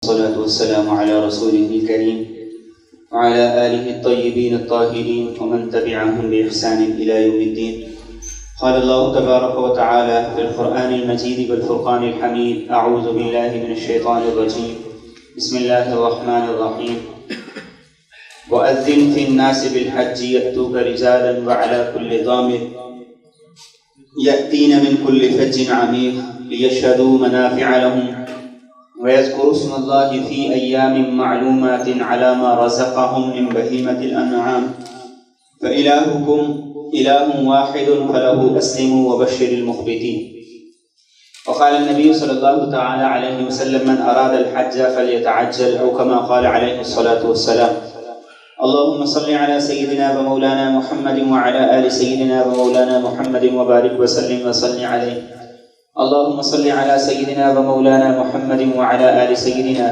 والصلاة والسلام على رسوله الكريم وعلى آله الطيبين الطاهرين ومن تبعهم بإحسان إلى يوم الدين. قال الله تبارك وتعالى في القرآن المجيد والفرقان الحميد: أعوذ بالله من الشيطان الرجيم. بسم الله الرحمن الرحيم. وأذن في الناس بالحج يأتوك رجالا وعلى كل ضامر يأتين من كل فج عميق ليشهدوا منافع لهم ويذكروا اسم الله في أيام معلومات على ما رزقهم من بهيمة الأنعام فإلهكم إله واحد فله أسلموا وبشر المخبتين. وقال النبي صلى الله تعالى عليه وسلم: من أراد الحج فليتعجل، أو كما قال عليه الصلاة والسلام. اللهم صل على سيدنا ومولانا محمد وعلى آل سيدنا ومولانا محمد وبارك وسلم وصل عليه. اللهم صل على سيدنا ومولانا محمد وعلى آل سيدنا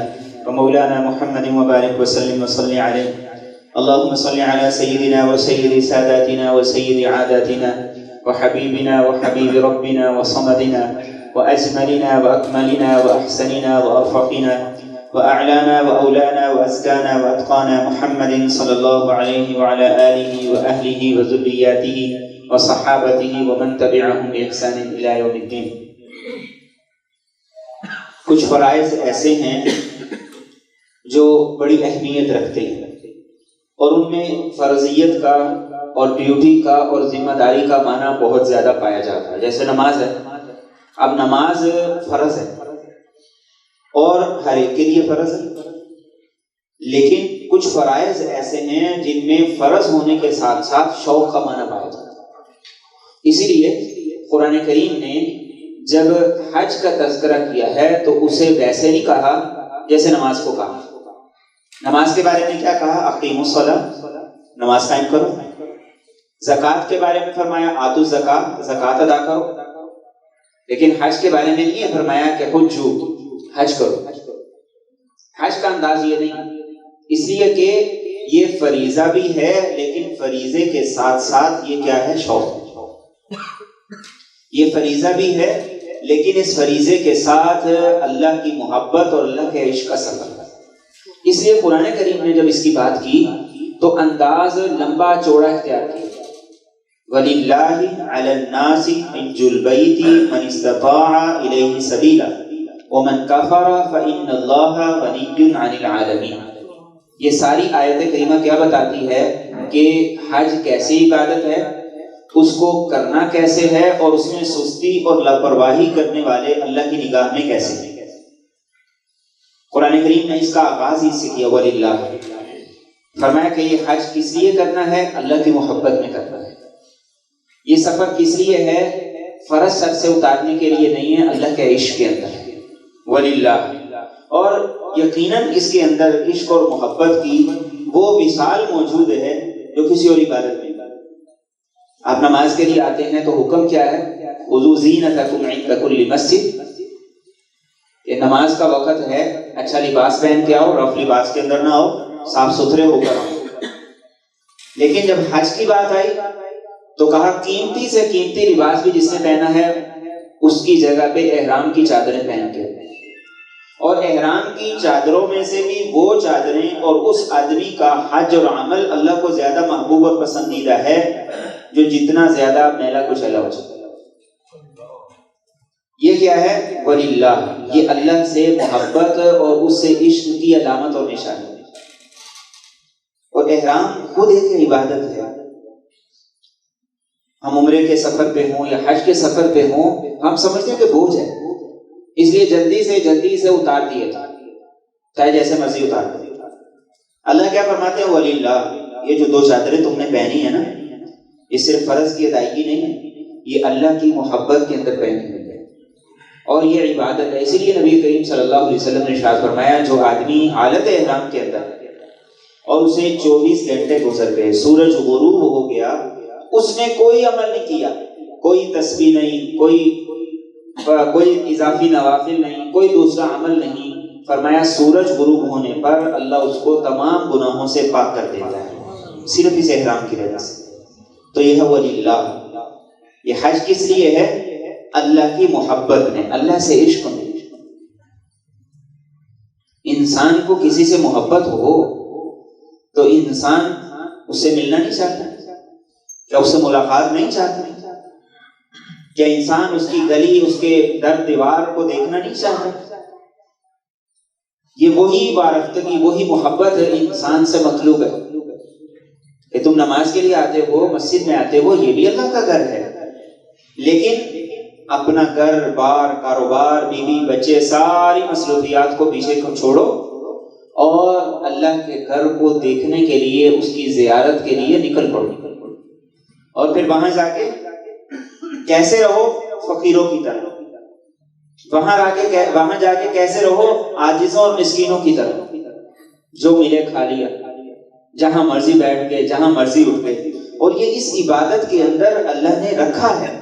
ومولانا محمد وبارك وسلم وصل عليه. اللهم صل على سيدنا وسيد ساداتنا وسيد عاداتنا وحبيبنا وحبيب ربنا وصمدنا وأجملنا وأكملنا وأحسننا وأرفقنا وأعلانا وأولانا وأزكانا وأتقانا محمد صلى الله عليه وعلى آله وأهله وذرياته وصحابته ومن تبعهم بإحسان إلى يوم الدين. کچھ فرائض ایسے ہیں جو بڑی اہمیت رکھتے ہیں اور ان میں فرضیت کا اور ڈیوٹی کا اور ذمہ داری کا معنی بہت زیادہ پایا جاتا ہے. جیسے نماز ہے. اب نماز فرض ہے اور ہر ایک کے لیے فرض ہے، لیکن کچھ فرائض ایسے ہیں جن میں فرض ہونے کے ساتھ ساتھ شوق کا معنی پایا جاتا ہے. اسی لیے قرآن کریم نے جب حج کا تذکرہ کیا ہے تو اسے ویسے نہیں کہا جیسے نماز کو کہا. نماز کے بارے میں کیا کہا؟ اقیموا الصلاۃ، نماز قائم کرو. زکوٰۃ کے بارے میں فرمایا آتوا الزکاۃ، زکوٰۃ ادا کرو. لیکن حج کے بارے میں نہیں فرمایا کہ حجوا، حج کرو. حج کا انداز یہ نہیں، اس لیے کہ یہ فریضہ بھی ہے لیکن فریضے کے ساتھ ساتھ یہ کیا ہے؟ شوق. یہ فریضہ بھی ہے لیکن اس فریضے کے ساتھ اللہ کی محبت اور اللہ کے عشق کا سفر ہے. اس لیے قرآن کریم نے جب اس کی بات کی تو انداز لمبا چوڑا اختیار کیا. وَلِلَّهِ عَلَى النَّاسِ حِجُّ الْبَيْتِ مَنِ اسْتَطَاعَ إِلَيْهِ سَبِيلًا وَمَنْ كَفَرَ فَإِنَّ اللَّهَ غَنِيٌّ عَنِ الْعَالَمِينَ. یہ ساری آیت کریمہ کیا بتاتی ہے کہ حج کیسی عبادت ہے، اس کو کرنا کیسے ہے، اور اس میں سستی اور لاپرواہی کرنے والے اللہ کی نگاہ میں کیسے ہیں. قرآن کریم نے اس کا آغاز ہی سے کیا وَلِلَّهِ. فرمایا کہ یہ حج کس لیے کرنا ہے؟ اللہ کی محبت میں کرنا ہے. یہ سفر کس لیے ہے؟ فرض سر سے اتارنے کے لیے نہیں ہے، اللہ کے عشق کے اندر ہے. وَلِلَّهِ. اور یقیناً اس کے اندر عشق اور محبت کی وہ مثال موجود ہے جو کسی اور عبادت میں. آپ نماز کے لیے آتے ہیں تو حکم کیا ہے؟ خُذُوا زِینَتَکُمْ عِندَ کُلِّ مَسْجِد. یہ نماز کا وقت ہے، اچھا لباس پہن کے آؤ، رف لباس کے اندر نہ آؤ، صاف ستھرے ہو کر آؤ. لیکن جب حج کی بات آئی تو کہا قیمتی سے قیمتی لباس بھی جس نے پہنا ہے اس کی جگہ پہ احرام کی چادریں پہن کے. اور احرام کی چادروں میں سے بھی وہ چادریں اور اس آدمی کا حج اور عمل اللہ کو زیادہ محبوب اور پسندیدہ ہے جو جتنا زیادہ میلا کچیلا ہو سکتا ہے. یہ کیا ہے؟ وَلِلَّهِ. یہ اللہ سے محبت اور اس سے عشق کی علامت اور نشانی ہے. اور احرام خود ایک عبادت ہے. ہم عمرے کے سفر پہ ہوں یا حج کے سفر پہ ہوں، ہم سمجھتے ہیں کہ بوجھ ہے، اس لیے جلدی سے اتار دیے تھا، چاہے جیسے مرضی اتار دیں. اللہ کیا فرماتے ہیں؟ وَلِلَّهِ. یہ جو دو چادریں تم نے پہنی ہے نا، یہ صرف فرض کی ادائیگی نہیں ہے، یہ اللہ کی محبت کے اندر پہنی ہوئی ہے اور یہ عبادت ہے. اسی لیے نبی کریم صلی اللہ علیہ وسلم نے ارشاد فرمایا جو آدمی حالت احرام کے اندر اور اسے 24 گھنٹے گزر گئے، سورج غروب ہو گیا، اس نے کوئی عمل نہیں کیا، کوئی تسبیح نہیں، کوئی اضافی نوافل نہیں، کوئی دوسرا عمل نہیں، فرمایا سورج غروب ہونے پر اللہ اس کو تمام گناہوں سے پاک کر دیتا ہے صرف اس احرام کی وجہ سے. تو یہ ہے وَلِلَّهِ. یہ حج کس لیے ہے؟ اللہ کی محبت میں، اللہ سے عشق میں. انسان کو کسی سے محبت ہو تو انسان اس سے ملنا نہیں چاہتا؟ کیا اس سے ملاقات نہیں چاہتا؟ کیا انسان اس کی گلی، اس کے در دیوار کو دیکھنا نہیں چاہتا؟ یہ وہی وارفتگی، وہی محبت انسان سے مطلوب ہے کہ تم نماز کے لیے آتے ہو، مسجد میں آتے ہو، یہ بھی اللہ کا گھر ہے، لیکن اپنا گھر بار، کاروبار، بیوی بچے، ساری مصروفیات کو پیچھے چھوڑو اور اللہ کے گھر کو دیکھنے کے لیے، اس کی زیارت کے لیے نکل پڑو، اور پھر وہاں جا کے کیسے رہو؟ فقیروں کی طرح۔ وہاں جا کے کیسے رہو؟ عاجزوں اور مسکینوں کی طرح، جو ملے کھا لیا، جہاں مرضی بیٹھ گئے، جہاں مرضی اٹھ گئے۔ اور یہ اس عبادت کے اندر اللہ نے رکھا ہے۔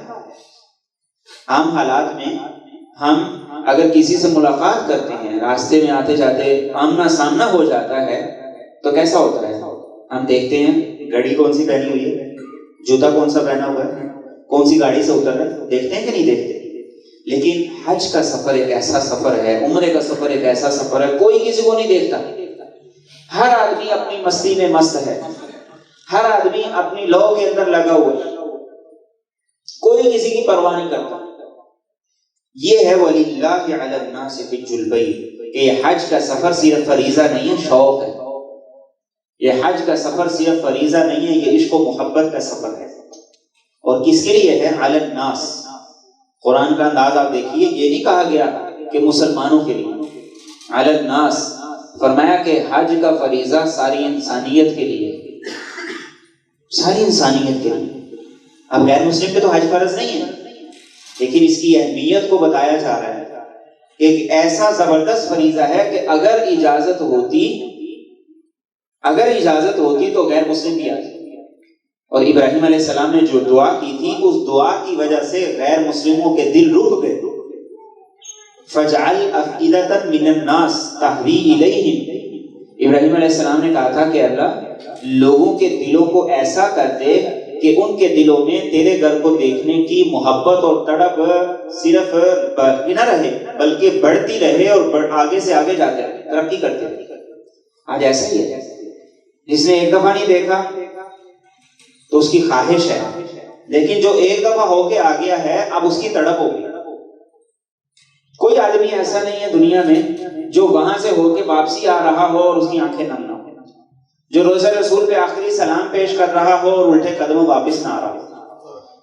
عام حالات میں ہم اگر کسی سے ملاقات کرتے ہیں، راستے میں آتے جاتے آمنا سامنا ہو جاتا ہے تو کیسا ہوتا ہے؟ ہم دیکھتے ہیں گھڑی کون سی پہنی ہوئی ہے، جوتا کون سا پہنا ہوا ہے، کون سی گاڑی سے اتر رہا ہے، دیکھتے ہیں کہ نہیں دیکھتے؟ لیکن حج کا سفر ایک ایسا سفر ہے، عمرے کا سفر ایک ایسا سفر ہے، کوئی کسی کو نہیں دیکھتا، ہر آدمی اپنی مستی میں مست ہے، ہر آدمی اپنی لو کے اندر لگا ہوا ہے، کوئی کسی کی پرواہ نہیں کرتا۔ یہ ہے وَلِلَّهِ عَلَى النَّاسِ حِجُّ الْبَيْتِ کہ یہ حج کا سفر صرف فریضہ نہیں ہے، شوق ہے۔ یہ حج کا سفر صرف فریضہ نہیں ہے، یہ عشق و محبت کا سفر ہے۔ اور کس کے لیے ہے؟ علی الناس۔ قرآن کا انداز آپ دیکھیے، یہ نہیں کہا گیا کہ مسلمانوں کے لیے، علی الناس فرمایا کہ حج کا فریضہ ساری انسانیت کے لیے، ساری انسانیت کے لیے۔ اب غیر مسلم پہ تو حج فرض نہیں ہے، لیکن اس کی اہمیت کو بتایا جا رہا ہے۔ ایک ایسا زبردست فریضہ ہے کہ اگر اجازت ہوتی تو غیر مسلم بھی آتے۔ اور ابراہیم علیہ السلام نے جو دعا کی تھی، اس دعا کی وجہ سے غیر مسلموں کے دل رک گئے۔ فَاجْعَلْ أَفْئِدَةً مِّنَ النَّاسِ تَهْوِي إِلَيْهِمْ۔ ابراہیم علیہ السلام نے کہا تھا کہ اللہ لوگوں کے دلوں کو ایسا کر دے کہ ان کے دلوں میں تیرے گھر کو دیکھنے کی محبت اور تڑپ صرف باقی نہ رہے، بلکہ بڑھتی رہے اور آگے سے آگے جاتے رہے، ترقی کرتے رہے۔ آج ایسا ہی ہے، جس نے ایک دفعہ نہیں دیکھا تو اس کی خواہش ہے، لیکن جو ایک دفعہ ہو کے آ گیا ہے اب اس کی تڑپ ہوگی۔ کوئی آدمی ایسا نہیں ہے دنیا میں جو وہاں سے ہو کے واپسی آ رہا ہو اور اس کی آنکھیں نم نہ ہو، جو روزہ رسول پہ آخری سلام پیش کر رہا ہو اور الٹے قدموں واپس نہ آ رہا ہو،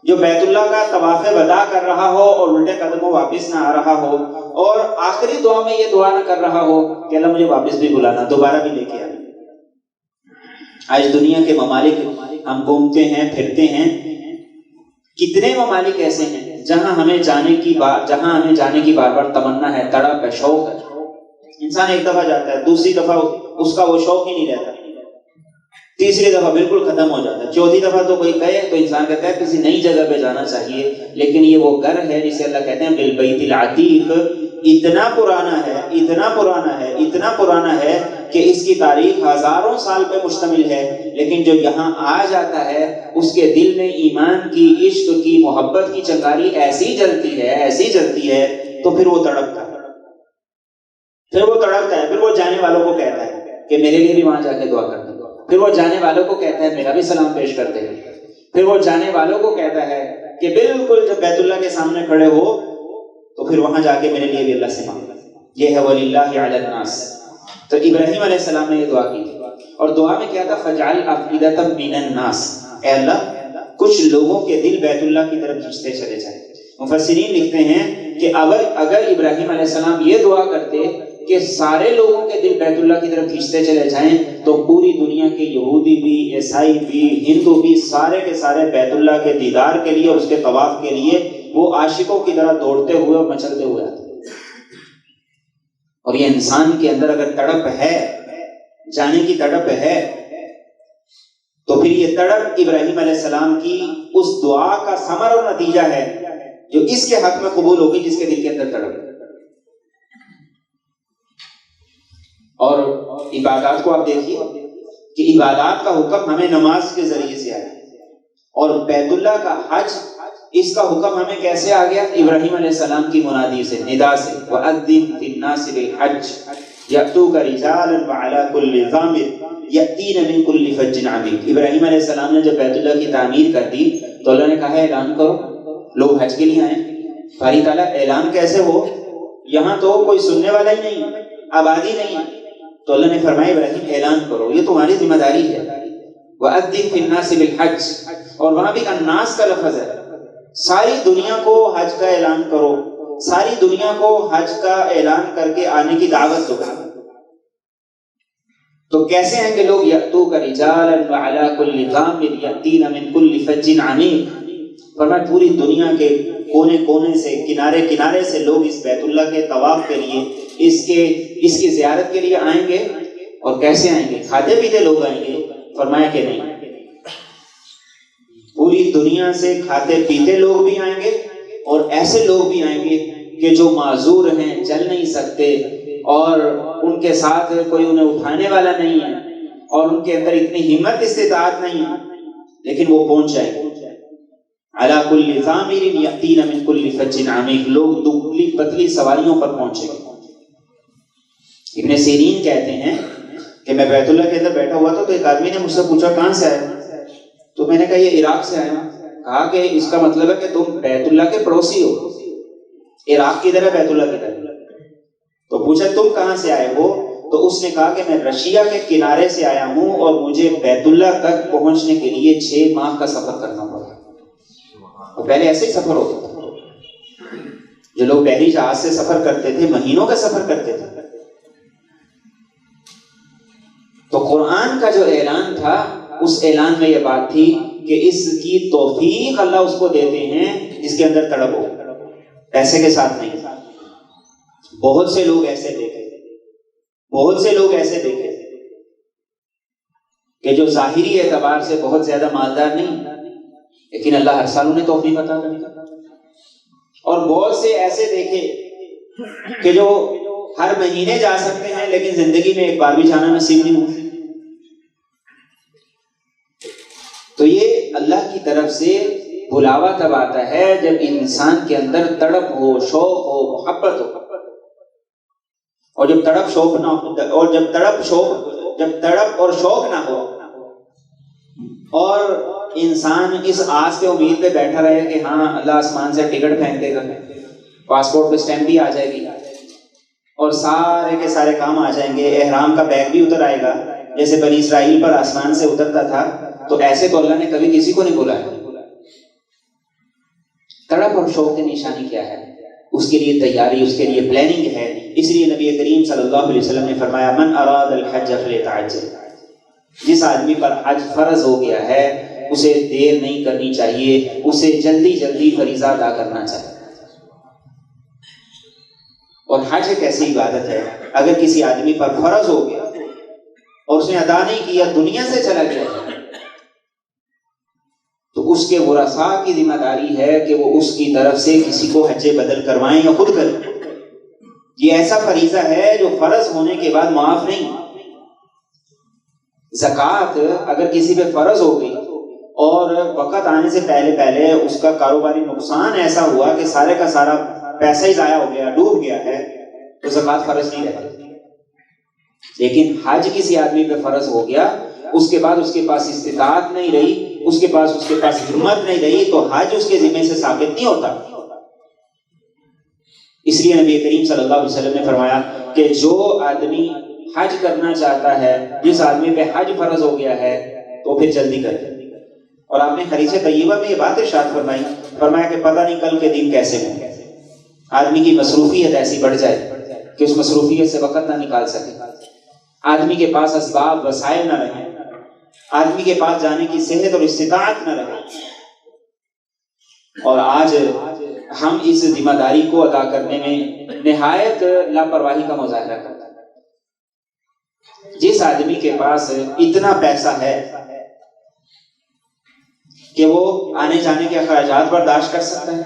جو بیت اللہ کا طواف وداع کر رہا ہو اور الٹے قدموں واپس نہ آ رہا ہو، اور آخری دعا میں یہ دعا نہ کر رہا ہو کہ اللہ مجھے واپس بھی بلانا، دوبارہ بھی لے کے آنا۔ آج دنیا کے ممالک ہم گھومتے ہیں پھرتے ہیں، کتنے ممالک ایسے ہیں جہاں ہمیں جانے کی بار بار تمنا ہے، تڑپ ہے، شوق ہے۔ انسان ایک دفعہ جاتا ہے، دوسری دفعہ اس کا وہ شوق ہی نہیں رہتا، تیسری دفعہ بالکل ختم ہو جاتا ہے، چوتھی دفعہ تو کوئی کہے تو انسان کہتا ہے کسی نئی جگہ پہ جانا چاہیے۔ لیکن یہ وہ گھر ہے جسے اللہ کہتے ہیں بالبیت العتیق، اتنا پرانا ہے، اتنا پرانا ہے، اتنا پرانا ہے کہ اس کی تاریخ ہزاروں سال پہ مشتمل ہے، لیکن جو یہاں آ جاتا ہے اس کے دل میں ایمان کی، عشق کی، محبت کی چنگاری ایسی جلتی ہے تو پھر وہ تڑپتا ہے، پھر وہ جانے والوں کو کہتا ہے کہ میرے لیے بھی وہاں جا کے دعا کرنا، پھر وہ جانے والوں کو کہتا ہے میرا بھی سلام پیش کرتے ہیں، پھر وہ جانے والوں کو کہتا ہے کہ بالکل جب بیت اللہ کے سامنے کھڑے ہو تو پھر وہاں جا کے میرے لیے بھی اللہ سے مانگنا۔ یہ ہے وَلِلَّهِ عَلَى النَّاسِ۔ تو ابراہیم علیہ السلام نے یہ دعا کی تھی، اور دعا میں کیا تھا؟ فَجْعَلْ أَفْئِدَةً مِّنَ النَّاسِ، اے اللہ کچھ لوگوں کے دل بیت اللہ کی طرف کھینچتے چلے جائیں۔ مفسرین لکھتے ہیں کہ اگر ابراہیم علیہ السلام یہ دعا کرتے کہ سارے لوگوں کے دل بیت اللہ کی طرف کھینچتے چلے جائیں تو پوری دنیا کے یہودی بھی، عیسائی بھی، ہندو بھی، سارے کے سارے بیت اللہ کے دیدار کے لیے اور اس کے طواف کے لیے وہ عاشقوں کی طرح دوڑتے ہوئے اور مچلتے ہوئے آتے۔ اور یہ انسان کے اندر اگر تڑپ ہے، جانے کی تڑپ ہے، تو پھر یہ تڑپ ابراہیم علیہ السلام کی اس دعا کا ثمر اور نتیجہ ہے جو اس کے حق میں قبول ہوگی جس کے دل کے اندر تڑپ ہے۔ اور عبادات کو آپ دیکھیے کہ عبادات کا حکم ہمیں نماز کے ذریعے سے آیا، اور بیت اللہ کا حج اس کا حکم ہمیں کیسے آ گیا؟ ابراہیم علیہ السلام کی منادی سے، ندا سے، وَأَذِّن فِي النَّاسِ بِالْحَجِّ يَأْتُوكَ رِجَالًا وَعَلَىٰ كُلِّ ضَامِرٍ يَأْتِينَ مِن كُلِّ فَجٍّ عَمِيقٍ۔ ابراہیم علیہ السلام نے جب بیت اللہ کی تعمیر کر دی تو اللہ نے کہا ہے اعلان کرو لوگ حج کے لیے آئیں۔ باری تعالیٰ اعلان کیسے ہو؟ یہاں تو کوئی سننے والا ہی نہیں، آبادی نہیں ہے، تو اللہ نے فرمایا ابراہیم اعلان کرو، یہ تمہاری ذمہ داری ہے۔ وَأَذِّن فِي النَّاسِ بِالْحَجِّ، اور وہاں بھی الناس کا لفظ ہے، ساری دنیا کو حج کا اعلان کرو، ساری دنیا کو حج کا اعلان کر کے آنے کی دعوت دو۔ تو کیسے آئیں گے لوگ؟ یأتوک رجالا وعلی کل ضامر یأتین من کل فج عمیق، فرمایا پوری دنیا کے کونے کونے سے، کنارے کنارے سے لوگ اس بیت اللہ کے طواف کے لیے، اس کی زیارت کے لیے آئیں گے۔ اور کیسے آئیں گے؟ کھاتے پیتے لوگ آئیں گے؟ فرمایا کہ نہیں، پوری دنیا سے کھاتے پیتے لوگ بھی آئیں گے، اور ایسے لوگ بھی آئیں گے کہ جو معذور ہیں، چل نہیں سکتے، اور ان کے ساتھ کوئی انہیں اٹھانے والا نہیں ہے، اور ان کے اندر اتنی ہمت استطاعت نہیں ہے، لیکن وہ پہنچ جائیں گے۔ علی کل ضامر یأتین من کل فج عمیق، لوگ دبلی پتلی سواریوں پر پہنچیں گے۔ ابن سیرین کہتے ہیں کہ میں بیت اللہ کے اندر بیٹھا ہوا تھا تو ایک آدمی نے مجھ سے پوچھا کہاں سے آئے؟ تو میں نے کہا یہ عراق سے آیا ہوں۔ کہا کہ اس کا مطلب ہے کہ تم بیت اللہ کے پڑوسی ہو، عراق کی طرح بیت اللہ کی طرح۔ تو پوچھا تم کہاں سے آئے ہو؟ تو اس نے کہا کہ میں رشیا کے کنارے سے آیا ہوں، اور مجھے بیت اللہ تک پہنچنے کے لیے 6 ماہ کا سفر کرنا پڑا۔ اور پہلے ایسے ہی سفر ہوتا تھا، جو لوگ بحری جہاز سے سفر کرتے تھے مہینوں کا سفر کرتے تھے۔ تو قرآن کا جو اعلان تھا، اس اعلان میں یہ بات تھی کہ اس کی توفیق اللہ اس کو دیتے ہیں جس کے اندر تڑپ ہو، پیسے کے ساتھ نہیں۔ بہت سے لوگ ایسے دیکھے کہ جو ظاہری اعتبار سے بہت زیادہ مالدار نہیں، لیکن اللہ ہر سال انہیں توفیق عطا کرتا۔ اور بہت سے ایسے دیکھے کہ جو ہر مہینے جا سکتے ہیں لیکن زندگی میں ایک بار بھی جانا نصیب نہیں ہوتا۔ تو یہ اللہ کی طرف سے بلاوا تب آتا ہے جب انسان کے اندر تڑپ ہو، شوق ہو، محبت ہو۔ اور جب تڑپ شوق نہ ہو، اور جب تڑپ اور شوق نہ ہو، اور انسان اس آس پہ امید پہ بیٹھا رہے کہ ہاں اللہ آسمان سے ٹکٹ پھینک دے گا، پاسپورٹ پہ اسٹیمپ بھی آ جائے گی، اور سارے کے سارے کام آ جائیں گے، احرام کا بیگ بھی اتر آئے گا جیسے بنی اسرائیل پر آسمان سے اترتا تھا، تو ایسے تو اللہ نے کبھی کسی کو نہیں بلایا۔ تڑپ اور شوق کی نشانی کیا ہے؟ اس کے لیے تیاری، اس کے لیے پلاننگ ہے۔ اس لیے نبی کریم صلی اللہ علیہ وسلم نے فرمایا من اراد الحج فلیتعجل، جس آدمی پر حج فرض ہو گیا ہے اسے دیر نہیں کرنی چاہیے، اسے جلدی جلدی فریضہ ادا کرنا چاہیے۔ اور حج ایک ایسی عبادت ہے، اگر کسی آدمی پر فرض ہو گیا اور اس نے ادا نہیں کیا، دنیا سے چلا گیا، تو اس کے ورثاء کی ذمہ داری ہے کہ وہ اس کی طرف سے کسی کو حج بدل کروائیں یا خود کریں۔ یہ ایسا فریضہ ہے جو فرض ہونے کے بعد معاف نہیں۔ زکوٰۃ اگر کسی پہ فرض ہو گئی اور وقت آنے سے پہلے اس کا کاروباری نقصان ایسا ہوا کہ سارے کا سارا پیسہ ہی ضائع ہو گیا، ڈوب گیا ہے، تو زکوٰۃ فرض نہیں رہتی۔ لیکن حج کسی آدمی پہ فرض ہو گیا، اس کے بعد اس کے پاس استطاعت نہیں رہی، اس کے پاس ہمت نہیں رہی، تو حج اس کے ذمہ سے ثابت نہیں ہوتا۔ اس لیے نبی کریم صلی اللہ علیہ وسلم نے فرمایا کہ جو آدمی حج کرنا چاہتا ہے، جس آدمی پہ حج فرض ہو گیا ہے، تو پھر جلدی کرے۔ اور آپ نے حدیث طیبہ میں یہ بات ارشاد فرمایا کہ پتہ نہیں کل کے دن کیسے ہوں۔ آدمی کی مصروفیت ایسی بڑھ جائے کہ اس مصروفیت سے وقت نہ نکال سکے، آدمی کے پاس اسباب وسائل نہ رہے، آدمی کے پاس جانے کی صحت اور استطاعت نہ رہے، اور آج ہم اس ذمہ داری کو ادا کرنے میں نہایت لاپرواہی کا مظاہرہ کرتے ہیں۔ جس آدمی کے پاس اتنا پیسہ ہے کہ وہ آنے جانے کے اخراجات برداشت کر سکتا ہے،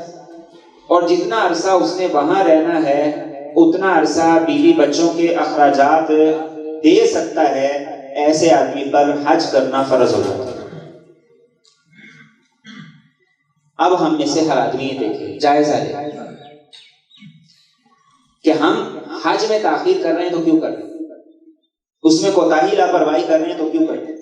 اور جتنا عرصہ اس نے وہاں رہنا ہے اتنا عرصہ بیوی بچوں کے اخراجات دے سکتا ہے، ایسے آدمی پر حج کرنا فرض ہو جاتا ہے۔ اب ہم میں سے ہر آدمی یہ دیکھے، جائزہ لے کہ ہم حج میں تاخیر کر رہے ہیں تو کیوں کر رہے ہیں، اس میں کوتاہی لاپرواہی کر رہے ہیں تو کیوں کر رہے ہیں۔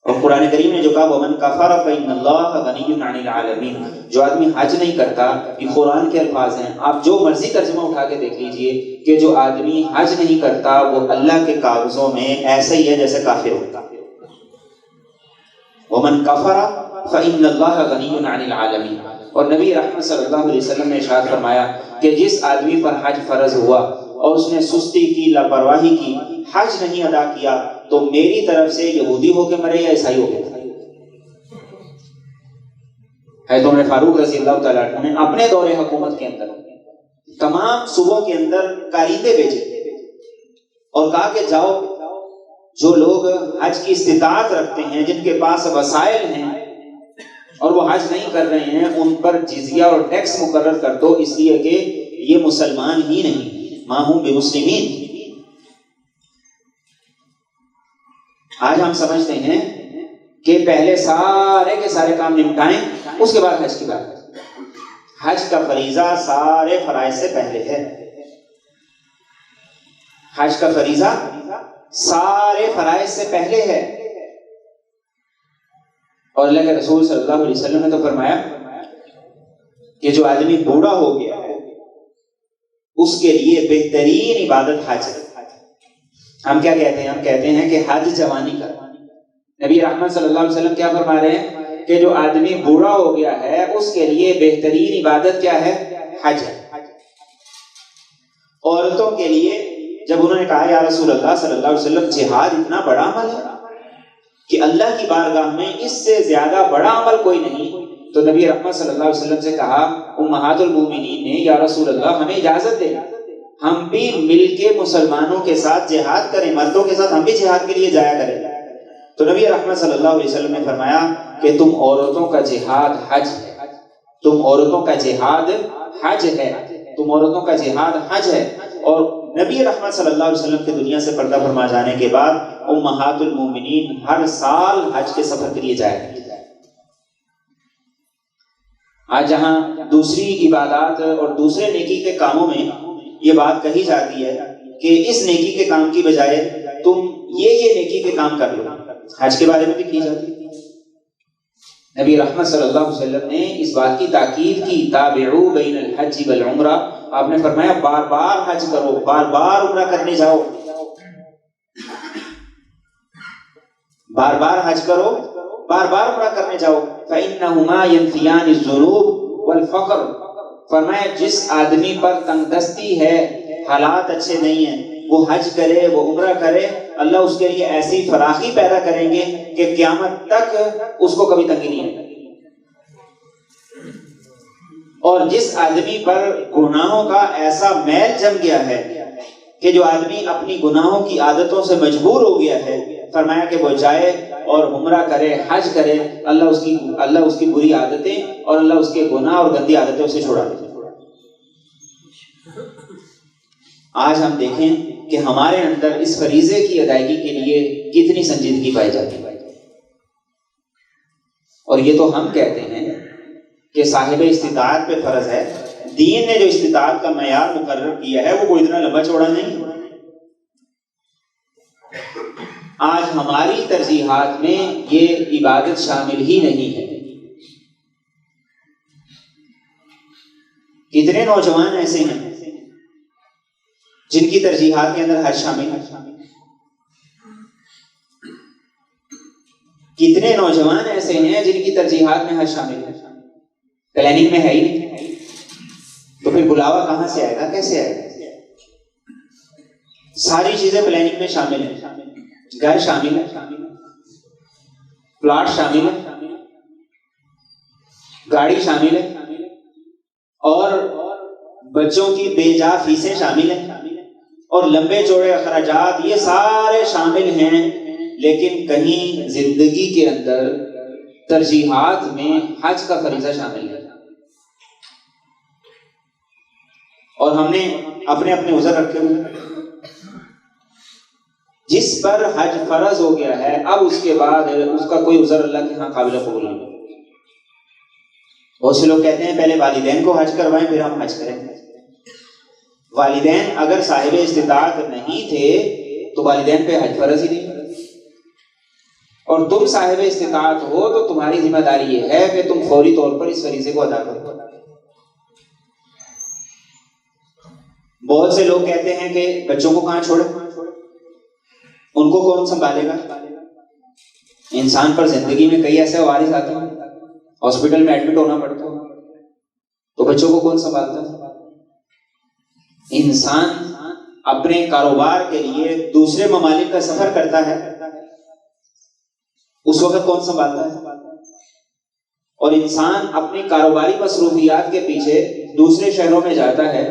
اور قرآن کریم نے جو کہا وَمَنْ كَفَرَ فَإِنَّ اللَّهَ غَنِيٌّ عَنِ الْعَالَمِينَ، جو آدمی حج نہیں کرتا، یہ قرآن کے الفاظ ہیں، آپ جو مرضی ترجمہ اٹھا کے دیکھ لیجئے کہ جو آدمی حج نہیں کرتا وہ اللہ کے کاغذوں میں ایسا ہی ہے جیسے کافر ہوتا۔ وَمَنْ كَفَرَ فَإِنَّ اللَّهَ غَنِيٌّ عَنِ الْعَالَمِينَ۔ اور نبی رحمت صلی اللہ علیہ وسلم نے ارشاد فرمایا کہ جس آدمی پر حج فرض ہوا اور اس نے سستی کی، لاپرواہی کی، حج نہیں ادا کیا، تو میری طرف سے یہودی ہو کے مرے یا عیسائی ہو کے مرے۔ حضرت عمر فاروق رضی اللہ تعالیٰ عنہ نے اپنے دور حکومت کے اندر تمام صوبوں کے اندر کارندے بھیجے اور کہا کہ جاؤ، جو لوگ حج کی استطاعت رکھتے ہیں، جن کے پاس وسائل ہیں اور وہ حج نہیں کر رہے ہیں، ان پر جزیہ اور ٹیکس مقرر کر دو، اس لیے کہ یہ مسلمان ہی نہیں، ما ہم بمسلمین۔ آج ہم سمجھتے ہیں کہ پہلے سارے کے سارے کام نمٹائیں، اس کے بعد حج کی بات کریں۔ حج کا فریضہ سارے فرائض سے پہلے ہے، حج کا فریضہ سارے فرائض سے پہلے ہے۔ اور اللہ کے رسول صلی اللہ علیہ وسلم نے تو فرمایا کہ جو آدمی بوڑھا ہو گیا ہے اس کے لیے بہترین عبادت حج ہے۔ ہم کیا کہتے ہیں؟ ہم کہتے ہیں کہ حج جوانی کا۔ نبی رحمت صلی اللہ علیہ وسلم کیا فرما رہے ہیں کہ جو آدمی بوڑھا ہو گیا ہے اس کے لیے بہترین عبادت کیا ہے؟ حج ہے۔ عورتوں کے لیے جب انہوں نے کہا یا رسول اللہ صلی اللہ علیہ وسلم جہاد اتنا بڑا عمل ہے کہ اللہ کی بارگاہ میں اس سے زیادہ بڑا عمل کوئی نہیں، تو نبی رحمت صلی اللہ علیہ وسلم سے کہا امہات المومنین نے یا رسول اللہ ہمیں اجازت دیں، ہم بھی مل کے مسلمانوں کے ساتھ جہاد کریں، مردوں کے ساتھ ہم بھی جہاد کے لیے جایا کریں۔ تو نبی رحمت صلی اللہ علیہ وسلم نے فرمایا کہ تم عورتوں کا جہاد حج ہے، تم عورتوں کا جہاد حج ہے، تم عورتوں کا جہاد حج ہے۔ اور نبی رحمت صلی اللہ علیہ وسلم کے دنیا سے پردہ فرما جانے کے بعد امہات المومنین ہر سال حج کے سفر کے لیے جائیں۔ آج جہاں دوسری عبادات اور دوسرے نیکی کے کاموں میں یہ بات کہی جاتی ہے کہ اس نیکی کے کام کی بجائے تم یہ نیکی کے کام کر لو، حج کے بارے میں بھی کی جاتی ہے۔ نبی رحمت صلی اللہ علیہ وسلم نے اس بات کی تاکید کی تابعوا بین الحج والعمرہ، آپ نے فرمایا بار بار حج کرو، بار بار عمرہ کرنے جاؤ، بار بار حج کرو، بار بار عمرہ کرنے جاؤ۔ فإنہما ينفیان الذنوب والفقر، فرمایا جس آدمی پر تنگ دستی ہے، حالات اچھے نہیں ہیں، وہ حج کرے، وہ عمرہ کرے، اللہ اس کے لیے ایسی فراخی پیدا کریں گے کہ قیامت تک اس کو کبھی تنگی نہیں آئے۔ اور جس آدمی پر گناہوں کا ایسا میل جم گیا ہے کہ جو آدمی اپنی گناہوں کی عادتوں سے مجبور ہو گیا ہے، فرمایا کہ وہ جائے اور عمرہ کرے، حج کرے، اللہ اس کی بری عادتیں اور اللہ اس کے گناہ اور گندی عادتیں اسے چھڑا دے۔ آج ہم دیکھیں کہ ہمارے اندر اس فریضے کی ادائیگی کے لیے کتنی سنجیدگی پائی جاتی ہے، اور یہ تو ہم کہتے ہیں کہ صاحب استطاعت پہ فرض ہے، دین نے جو استطاعت کا معیار مقرر کیا ہے وہ کوئی اتنا لمبا چوڑا نہیں۔ آج ہماری ترجیحات میں یہ عبادت شامل ہی نہیں ہے۔ کتنے نوجوان ایسے ہیں جن کی ترجیحات کے اندر حج شامل ہے، کتنے نوجوان ایسے ہیں جن کی ترجیحات میں حج شامل ہے، پلاننگ میں ہے ہی نہیں، تو پھر بلاوا کہاں سے آئے گا، کیسے آئے گا؟ ساری چیزیں پلاننگ میں شامل ہیں، گھر شامل ہے، پلاٹ شامل ہے، گاڑی شامل ہے، اور بچوں کی بے جا فیسیں شامل ہیں، اور لمبے چوڑے اخراجات، یہ سارے شامل ہیں، لیکن کہیں زندگی کے اندر ترجیحات میں حج کا فریضہ شامل ہے، اور ہم نے اپنے اپنے عذر رکھے ہوئے۔ جس پر حج فرض ہو گیا ہے اب اس کے بعد اس کا کوئی عذر اللہ کے ہاں قابل قبول نہیں۔ بہت سے لوگ کہتے ہیں پہلے والدین کو حج کروائیں پھر ہم حج کریں. والدین اگر صاحب استطاعت نہیں تھے تو والدین پہ حج فرض ہی نہیں، اور تم صاحب استطاعت ہو تو تمہاری ذمہ داری یہ ہے کہ تم فوری طور پر اس فریضے کو ادا کرو. بہت سے لوگ کہتے ہیں کہ بچوں کو کہاں چھوڑے، ان کو کون سنبھالے گا. انسان پر زندگی میں کئی ایسے حوادث آتے ہیں، ہاسپٹل میں ایڈمٹ ہونا پڑتا ہے، تو بچوں کو کون سنبھالتا ہے. انسان اپنے کاروبار کے لیے دوسرے ممالک کا سفر کرتا ہے، اس وقت کون سنبھالتا ہے. اور انسان اپنی کاروباری مصروفیات کے پیچھے دوسرے شہروں میں جاتا ہے،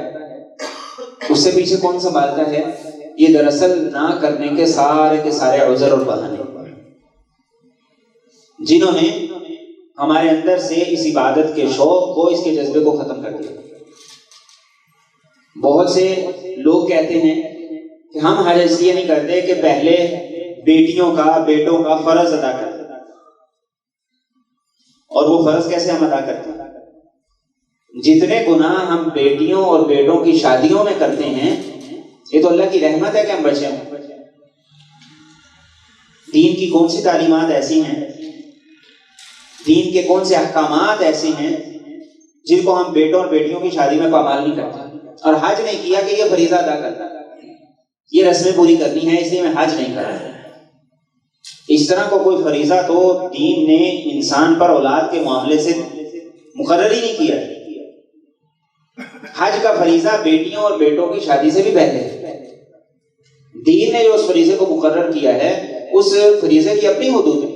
اس سے پیچھے کون سنبھالتا ہے. یہ دراصل نہ کرنے کے سارے عذر اور بہانے جنہوں نے ہمارے اندر سے اس عبادت کے شوق کو، اس کے جذبے کو ختم کر دیا. بہت سے لوگ کہتے ہیں کہ ہم حج اس لیے نہیں کرتے کہ پہلے بیٹیوں کا بیٹوں کا فرض ادا کرتے. اور وہ فرض کیسے ہم ادا کرتے ہیں؟ جتنے گناہ ہم بیٹیوں اور بیٹوں کی شادیوں میں کرتے ہیں، یہ تو اللہ کی رحمت ہے کہ ہم بچے ہوں. دین کی کون سی تعلیمات ایسی ہیں، دین کے کون سے احکامات ایسے ہیں جن کو ہم بیٹوں اور بیٹیوں کی شادی میں پامال نہیں کرتے. اور حج نہیں کیا کہ یہ فریضہ ادا کرنا، یہ رسمیں پوری کرنی ہے اس لیے میں حج نہیں کر رہا. اس طرح کو کوئی فریضہ تو دین نے انسان پر اولاد کے معاملے سے مقرر ہی نہیں کیا. حج کا فریضہ بیٹیوں اور بیٹوں کی شادی سے بھی پہلے ہے. دین نے جو اس فریضے کو مقرر کیا ہے، اس فریضے کی اپنی حدود ہے.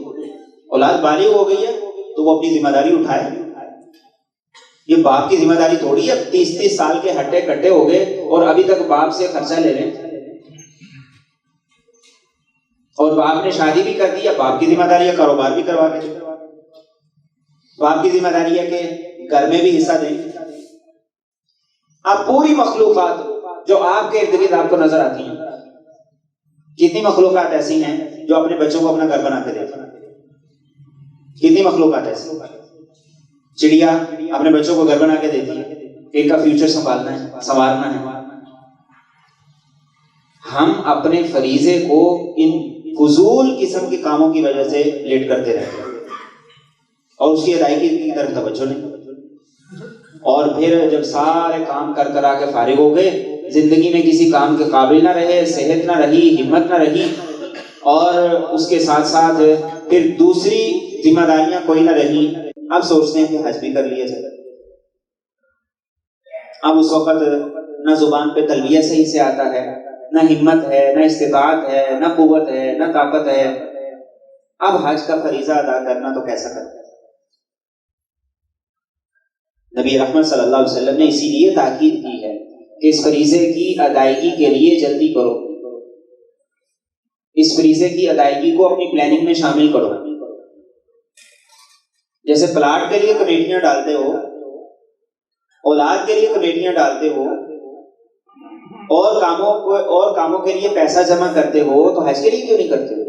اولاد بالغ ہو گئی ہے تو وہ اپنی ذمہ داری اٹھائے. یہ باپ کی ذمہ داری تھوڑی ہے 30 سال کے ہٹے کٹے ہو گئے اور ابھی تک باپ سے خرچہ لے رہے ہیں. اور باپ نے شادی بھی کر دی، باپ کی ذمہ داری ہے کاروبار بھی کروا کے دے. باپ کی ذمہ داری ہے کہ گھر میں بھی حصہ دیں. اب پوری مخلوقات جو آپ کے ارد گرد آپ کو نظر آتی ہیں، کتنی مخلوقات ایسی ہیں جو اپنے بچوں کو اپنا گھر بنا کے دیتی ہیں؟ کتنی مخلوقات ایسی؟ چڑیا اپنے بچوں کو گھر بنا کے دیتی ہے، ایک کا فیوچر سنبھالنا ہے، سنوارنا ہے. ہم اپنے فریضے کو ان فضول قسم کے کاموں کی وجہ سے لیٹ کرتے رہتے ہیں اور اس کی ادائیگی کی طرف توجہ نہیں. اور پھر جب سارے کام کر کر آ کے فارغ ہو گئے، زندگی میں کسی کام کے قابل نہ رہے، صحت نہ رہی، ہمت نہ رہی، اور اس کے ساتھ ساتھ پھر دوسری ذمہ داریاں کوئی نہ رہی، اب سوچتے ہیں کہ حج بھی کر لیا جائے. اب اس وقت نہ زبان پہ تلبیہ صحیح سے آتا ہے، نہ ہمت ہے، نہ استطاعت ہے، نہ قوت ہے، نہ طاقت ہے. اب حج کا فریضہ ادا کرنا تو کیسا کرنا ہے؟ نبی رحمت صلی اللہ علیہ وسلم نے اسی لیے تاکید کی ہے کہ اس فریضے کی ادائیگی کے لیے جلدی کرو، اس فریضے کی ادائیگی کو اپنی پلاننگ میں شامل کرو. جیسے پلاٹ کے لیے کمیٹیاں ڈالتے ہو، اولاد کے لیے کمیٹیاں ڈالتے ہو، اور کاموں کے لیے پیسہ جمع کرتے ہو، تو حج کے لیے کیوں نہیں کرتے ہو؟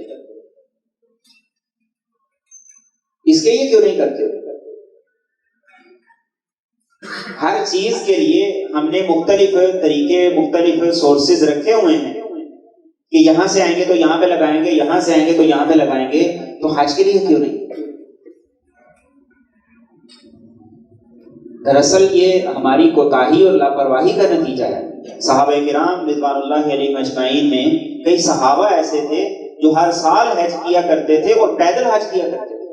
اس کے لیے کیوں نہیں کرتے ہو؟ ہر چیز کے لیے ہم نے مختلف طریقے، مختلف سورسز رکھے ہوئے ہیں کہ یہاں سے آئیں گے تو یہاں پہ لگائیں گے، یہاں سے آئیں گے تو یہاں پہ لگائیں گے. تو حج کے لیے کیوں نہیں؟ دراصل یہ ہماری کوتاہی اور لاپرواہی کا نتیجہ ہے. صحابہ کرام رضوان اللہ علیہم اجمعین میں کئی صحابہ ایسے تھے جو ہر سال حج کیا کرتے تھے اور پیدل حج کیا کرتے تھے.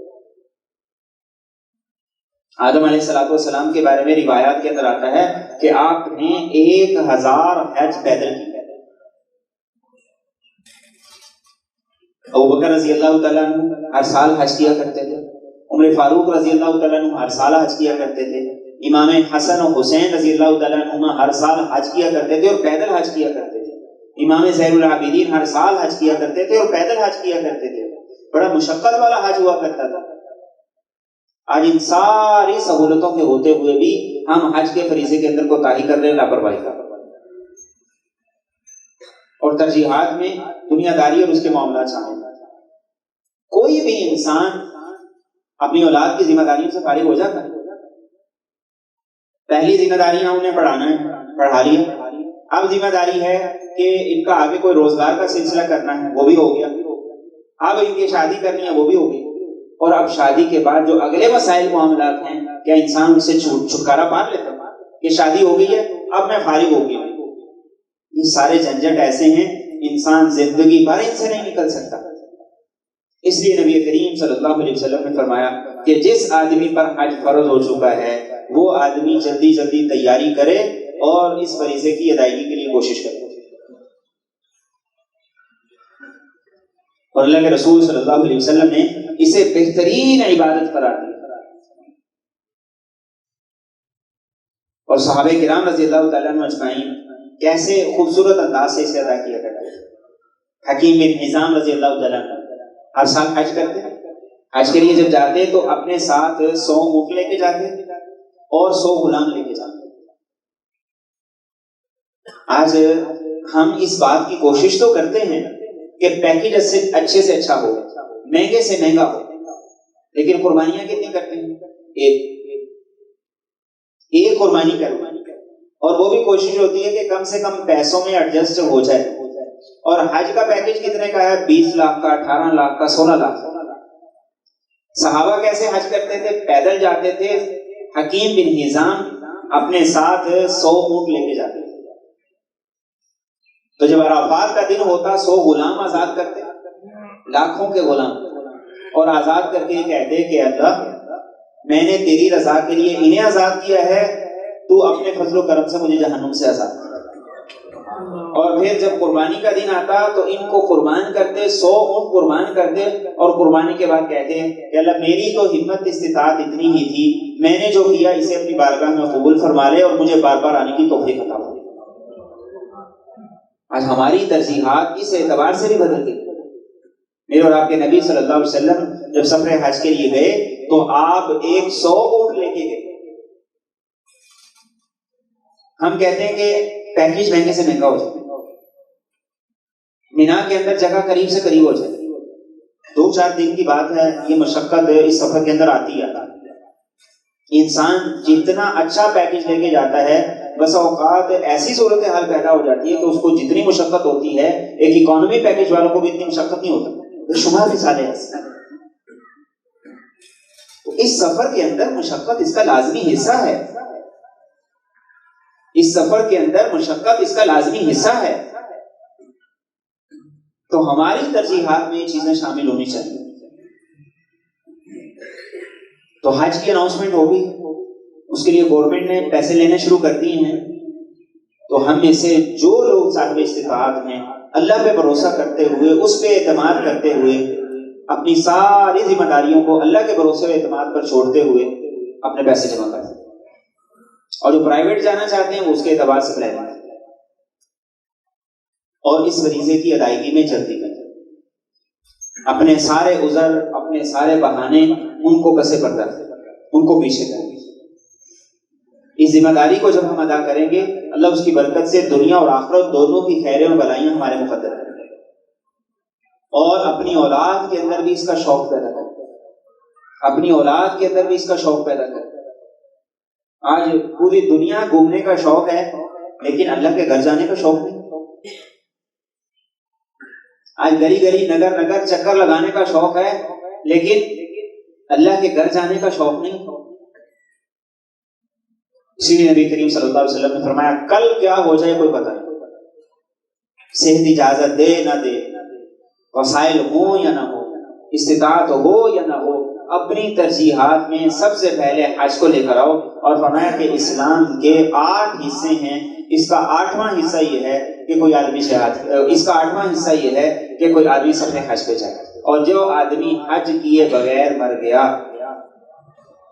آدم علیہ السلام کے بارے میں روایات کے اندر آتا ہے کہ آپ نے 1000 حج پیدل کی. ابوبکر رضی اللہ تعالیٰ عنہ ہر سال حج کیا کرتے تھے. عمر فاروق رضی اللہ تعالیٰ عنہ ہر سال حج کیا کرتے تھے. امام حسن و حسین رضی اللہ تعالیٰ عنہ ہر سال حج کیا کرتے تھے اور پیدل حج کیا کرتے تھے. امام زین العابدین ہر سال حج کیا کرتے تھے اور پیدل حج کیا کرتے تھے. بڑا مشقت والا حج ہوا کرتا تھا. آج ان ساری سہولتوں کے ہوتے ہوئے بھی ہم حج کے فریضے کے اندر کوتاہی کر رہے ہیں، لاپرواہی کا. اور ترجیحات میں دنیا داری اور اس کے معاملات شامل ہیں. کوئی بھی انسان اپنی اولاد کی ذمہ داریوں سے فارغ ہو جاتا ہے. پہلی ذمہ داریاں انہیں پڑھانا ہے، پڑھا لیا، اب ذمہ داری ہے کہ ان کا آگے کوئی روزگار کا سلسلہ کرنا ہے، وہ بھی ہو گیا، اب ان کی شادی کرنی ہے، وہ بھی ہو گئی، اور اب شادی کے بعد جو اگلے مسائل معاملات ہیں کیا انسان ان سے چھٹکارا پا لیتا ہے کہ شادی ہو گئی ہے اب میں فارغ ہو گیا ہوں؟ یہ سارے جھنجھٹ ایسے ہیں انسان زندگی بھر ان سے نہیں نکل سکتا۔ اس لیے نبی کریم صلی اللہ علیہ وسلم نے فرمایا کہ جس آدمی پر حج فرض ہو چکا ہے وہ آدمی جلدی جلدی تیاری کرے اور اس فریضے کی ادائیگی کے لیے کوشش کرے۔ اور اللہ کے رسول صلی اللہ علیہ وسلم نے اسے بہترین عبادت قرار دیا، اور صحابہ کرام رضی اللہ تعالیٰ عنہ اجمعین کیسے خوبصورت انداز سے اسے ادا کیا کرتے ہیں۔ حکیم بن حزام رضی اللہ تعالیٰ عنہ ہر سال حج کرتے ہیں، حج کے لیے جب جاتے تو اپنے ساتھ 100 اونٹ لے کے جاتے اور 100 غلام لے کے جاتے۔ آج ہم اس بات کی کوشش تو کرتے ہیں کہ پیکج اچھے سے اچھا ہو، مہنگے سے مہنگا ہو، لیکن قربانیاں کتنی کرتے ہیں؟ ایک قربانی کرتے ہیں، اور وہ بھی کوشش ہوتی ہے کہ کم سے کم پیسوں میں ایڈجسٹ ہو جائے۔ اور حج کا پیکج کتنے کا ہے؟ 20 لاکھ کا، 18 لاکھ کا، 16 لاکھ کا۔ صحابہ کیسے حج کرتے تھے؟ پیدل جاتے تھے۔ حکیم بن حزام اپنے ساتھ 100 اونٹ لے کے جاتے تھے، تو جب عرفات کا دن ہوتا 100 غلام آزاد کرتے، لاکھوں کے غلام، اور آزاد کر کے یہ کہتے کہ اللہ میں نے تیری رضا کے لیے انہیں آزاد کیا ہے، تو اپنے فضل و کرم سے مجھے جہنم سے آزاد کر۔ اور پھر جب قربانی کا دن آتا تو ان کو قربان کرتے، 100 اونٹ قربان کرتے، اور قربانی کے بعد کہتے کہ اللہ میری تو ہمت استطاعت اتنی ہی تھی، میں نے جو کیا اسے اپنی بارگاہ میں قبول فرما لے اور مجھے بار بار آنے کی توفیق عطا فرما۔ آج ہماری ترجیحات اس اعتبار سے بھی بدل گئی۔ میرے اور آپ کے نبی صلی اللہ علیہ وسلم جب سفر حج کے لیے گئے تو آپ 100 اونٹ لے کے گئے۔ ہم کہتے ہیں کہ پیکج مہنگے سے مہنگا ہو جائے، مینا کے اندر جگہ قریب سے قریب ہو جائے، 2-4 دن کی بات ہے، یہ مشقت اس سفر کے اندر آتی ہے۔ انسان جتنا اچھا پیکج لے کے جاتا ہے بس اوقات ایسی صورتحال پیدا ہو جاتی ہے کہ اس کو جتنی مشقت ہوتی ہے ایک اکانومی پیکج والوں کو بھی اتنی مشقت نہیں ہوتی، شمار مثالیں ایسی۔ تو اس سفر کے اندر مشقت اس کا لازمی حصہ ہے، اس سفر کے اندر مشقت اس کا لازمی حصہ ہے، تو ہماری ترجیحات میں یہ چیزیں شامل ہونی چاہیے۔ تو حج کی اناؤنسمنٹ ہو گئی، اس کے لیے گورنمنٹ نے پیسے لینے شروع کر دیے ہیں، تو ہم میں سے جو لوگ صاحب استطاعت ہیں اللہ پہ بھروسہ کرتے ہوئے، اس پہ اعتماد کرتے ہوئے، اپنی ساری ذمہ داریوں کو اللہ کے بھروسے و اعتماد پر چھوڑتے ہوئے اپنے پیسے جمع کرتے ہیں، اور جو پرائیویٹ جانا چاہتے ہیں وہ اس کے اعتبار سے پلان کرتے ہیں، اور اس فریضے کی ادائیگی میں جلدی کرتے ہیں، اپنے سارے عذر، اپنے سارے بہانے ان کو پسے پردہ کریں، ان کو پیچھے کریں۔ اس ذمہ داری کو جب ہم ادا کریں گے اللہ اس کی برکت سے دنیا اور آخرت دونوں کی خیریں اور بلائیاں ہمارے مقدر کریں گے، اور اپنی اولاد کے اندر بھی اس کا شوق پیدا کریں، اپنی اولاد کے اندر بھی اس کا شوق پیدا کریں۔ آج پوری دنیا گھومنے کا شوق ہے لیکن اللہ کے گھر جانے کا شوق نہیں۔ آج گلی گلی نگر نگر چکر لگانے کا شوق ہے لیکن اللہ کے گھر جانے کا شوق نہیں۔ اسی لیے نبی کریم صلی اللہ علیہ وسلم نے فرمایا کل کیا ہو جائے کوئی پتہ نہیں، صحت اجازت دے نہ دے، وسائل ہو یا نہ ہو، استطاعت ہو یا نہ ہو، اپنی ترجیحات میں سب سے پہلے حج کو لے کر آؤ۔ اور فرمایا کہ اسلام کے 8 حصے ہیں، اس کا 8واں حصہ یہ ہے کہ کوئی آدمی اس کا 8واں حصہ یہ ہے کہ کوئی آدمی سفر حج پہ جائے، اور جو آدمی حج کیے بغیر مر گیا،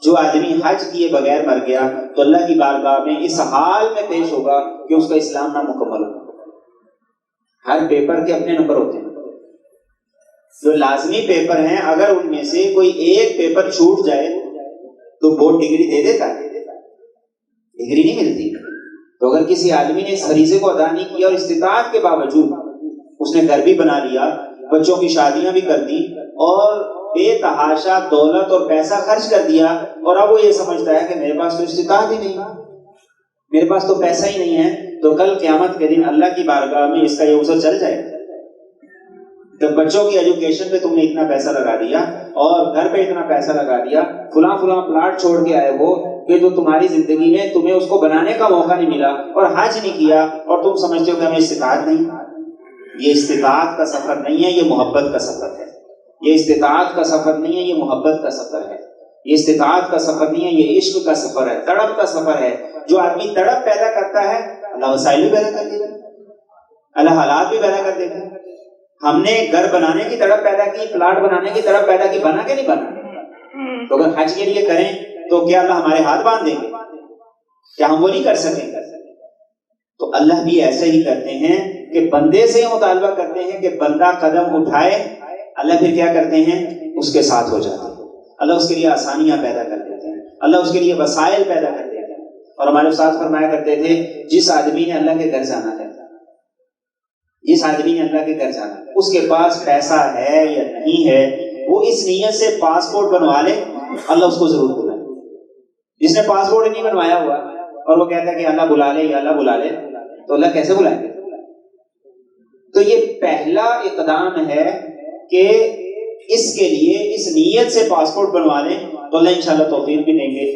جو آدمی حج کیے بغیر مر گیا تو اللہ کی بارگاہ میں اس حال میں پیش ہوگا کہ اس کا اسلام نامکمل ہوگا۔ ہر پیپر کے اپنے نمبر ہوتے ہیں، جو لازمی پیپر ہیں اگر ان میں سے کوئی ایک پیپر چھوٹ جائے تو بورڈ ڈگری دے دیتا ہے، ڈگری نہیں ملتی۔ تو اگر کسی آدمی نے اس فریضے کو ادا نہیں کیا اور استطاعت کے باوجود اس نے گھر بھی بنا لیا، بچوں کی شادیاں بھی کر دی اور بے تحاشا دولت اور پیسہ خرچ کر دیا، اور اب وہ یہ سمجھتا ہے کہ میرے پاس تو استطاعت ہی نہیں، میرے پاس تو پیسہ ہی نہیں ہے، تو کل قیامت کے دن اللہ کی بارگاہ میں اس کا یہ عذر چل جائے گا۔ جب بچوں کی ایجوکیشن پہ تم نے اتنا پیسہ لگا دیا اور گھر پہ اتنا پیسہ لگا دیا، فلاں فلاں پلاٹ چھوڑ کے آئے ہو کہ جو تمہاری زندگی میں تمہیں اس کو بنانے کا موقع نہیں ملا، اور حج نہیں کیا، اور تم سمجھتے ہو کہ ہمیں استطاعت نہیں۔ یہ استطاعت کا سفر نہیں ہے، یہ محبت کا سفر ہے۔ یہ استطاعت کا سفر نہیں ہے، یہ محبت کا سفر ہے۔ یہ استطاعت کا سفر نہیں ہے، یہ عشق کا سفر ہے، تڑپ کا سفر ہے۔ جو آدمی تڑپ پیدا کرتا ہے، اللہ وسائل بھی پیدا کر دیتا ہے، اللہ حالات بھی پیدا کر دیتا ہے۔ ہم نے گھر بنانے کی تڑپ پیدا کی، پلاٹ بنانے کی تڑپ پیدا کی، بنا کے نہیں بنا؟ تو اگر حج کے لیے کریں تو کیا اللہ ہمارے ہاتھ باندھ دیں گے؟ کیا ہم وہ نہیں کر سکیں؟ تو اللہ بھی ایسے ہی کرتے ہیں کہ بندے سے مطالبہ کرتے ہیں کہ بندہ قدم اٹھائے، اللہ پھر کیا کرتے ہیں؟ اس کے ساتھ ہو جاتے ہیں، اللہ اس کے لیے آسانیاں پیدا کر دیتے ہیں، اللہ اس کے لیے وسائل پیدا کر دیتے ہیں۔ اور ہمارے استاد فرمایا کرتے تھے، جس آدمی نے اللہ کے گھر جانا ہے، جس آدمی نے اللہ کے گھر جانا ہے، اس کے پاس پیسہ ہے یا نہیں ہے، وہ اس نیت سے پاسپورٹ بنوا لے، اللہ اس کو ضرور بلائے۔ جس نے پاسپورٹ نہیں بنوایا ہوا اور وہ کہتا ہے کہ اللہ بلا لے یا اللہ بلا لے، تو اللہ کیسے بلائیں گے؟ تو یہ پہلا اقدام ہے کہ اس کے لیے اس نیت سے پاسپورٹ بنوا لیں، تو اللہ انشاءاللہ توفیق بھی دیں گے۔